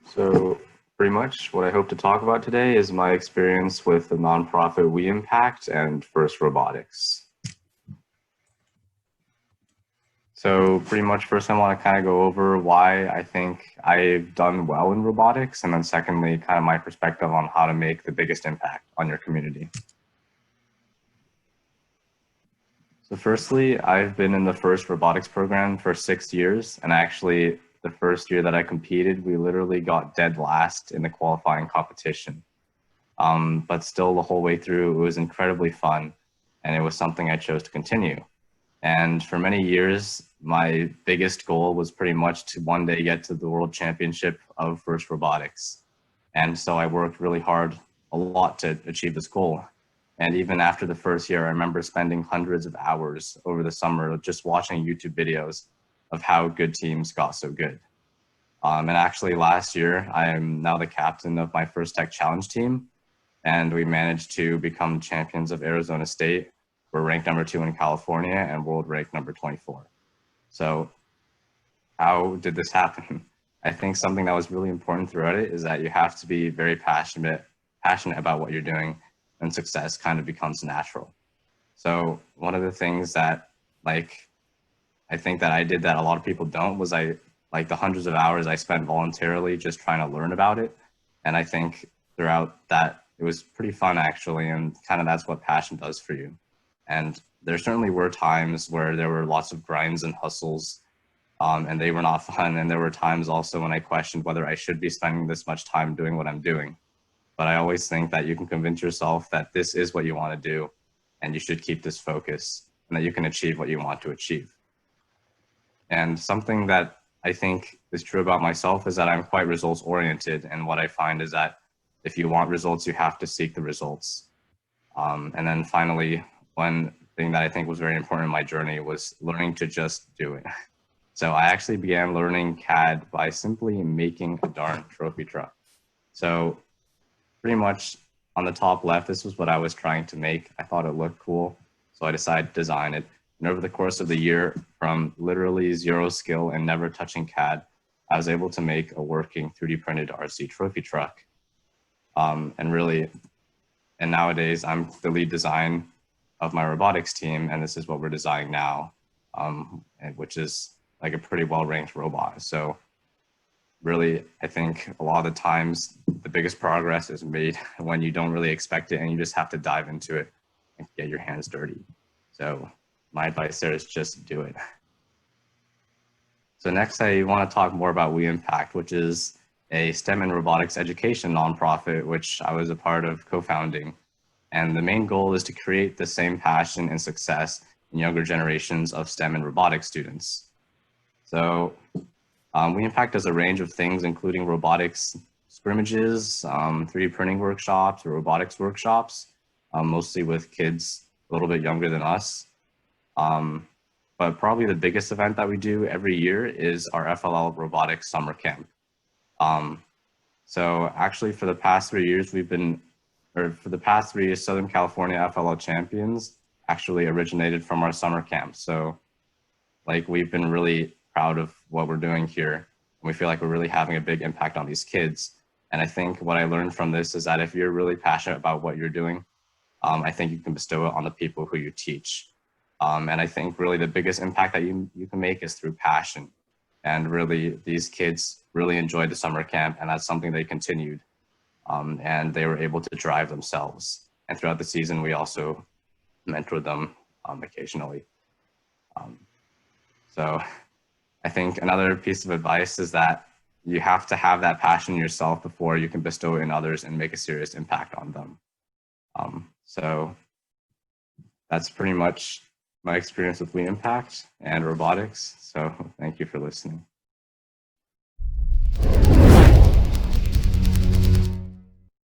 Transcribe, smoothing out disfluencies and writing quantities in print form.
So pretty much what I hope to talk about today is my experience with the nonprofit WeImpact and FIRST Robotics. So pretty much first I want to kind of go over why I think I've done well in robotics, and then secondly, kind of my perspective on how to make the biggest impact on your community. So firstly, I've been in the FIRST Robotics program for 6 years, and actually the first year that I competed, we literally got dead last in the qualifying competition. But still the whole way through, it was incredibly fun, and it was something I chose to continue. And for many years, my biggest goal was pretty much to one day get to the World Championship of FIRST Robotics. And so I worked really hard, a lot, to achieve this goal. And even after the first year, I remember spending hundreds of hours over the summer just watching YouTube videos of how good teams got so good. And actually last year, I am now the captain of my FIRST Tech Challenge team, and we managed to become champions of Arizona State. We're ranked number 2 in California and world ranked number 24. So how did this happen? I think something that was really important throughout it is that you have to be very passionate about what you're doing, and success kind of becomes natural. So one of the things that I think that I did that a lot of people don't was the hundreds of hours I spent voluntarily just trying to learn about it. And I think throughout that, it was pretty fun actually, and kind of that's what passion does for you. And there certainly were times where there were lots of grinds and hustles, and they were not fun. And there were times also when I questioned whether I should be spending this much time doing what I'm doing. But I always think that you can convince yourself that this is what you want to do, and you should keep this focus, and that you can achieve what you want to achieve. And something that I think is true about myself is that I'm quite results oriented. And what I find is that if you want results, you have to seek the results. And then finally, one thing that I think was very important in my journey was learning to just do it. So I actually began learning CAD by simply making a darn trophy truck. So pretty much on the top left, this was what I was trying to make. I thought it looked cool, so I decided to design it. And over the course of the year, from literally zero skill and never touching CAD, I was able to make a working 3D printed RC trophy truck. And nowadays I'm the lead design of my robotics team, and this is what we're designing now, which is like a pretty well-ranked robot. So really, I think a lot of the times the biggest progress is made when you don't really expect it and you just have to dive into it and get your hands dirty. So my advice there is just do it. So next, I want to talk more about WeImpact, which is a STEM and robotics education nonprofit, which I was a part of co-founding. And the main goal is to create the same passion and success in younger generations of STEM and robotics students. So WeImpact does a range of things, including robotics scrimmages, 3D printing workshops, robotics workshops, mostly with kids a little bit younger than us. But probably the biggest event that we do every year is our FLL Robotics Summer Camp. So actually for the past 3 years, Southern California FLL champions actually originated from our summer camp. So we've been really proud of what we're doing here. And we feel like we're really having a big impact on these kids. And I think what I learned from this is that if you're really passionate about what you're doing, I think you can bestow it on the people who you teach. And I think really the biggest impact that you can make is through passion. And really these kids really enjoyed the summer camp, and that's something they continued. And they were able to drive themselves. And throughout the season, we also mentored them occasionally. So I think another piece of advice is that you have to have that passion yourself before you can bestow it in others and make a serious impact on them. So that's pretty much my experience with WeImpact and robotics. So thank you for listening.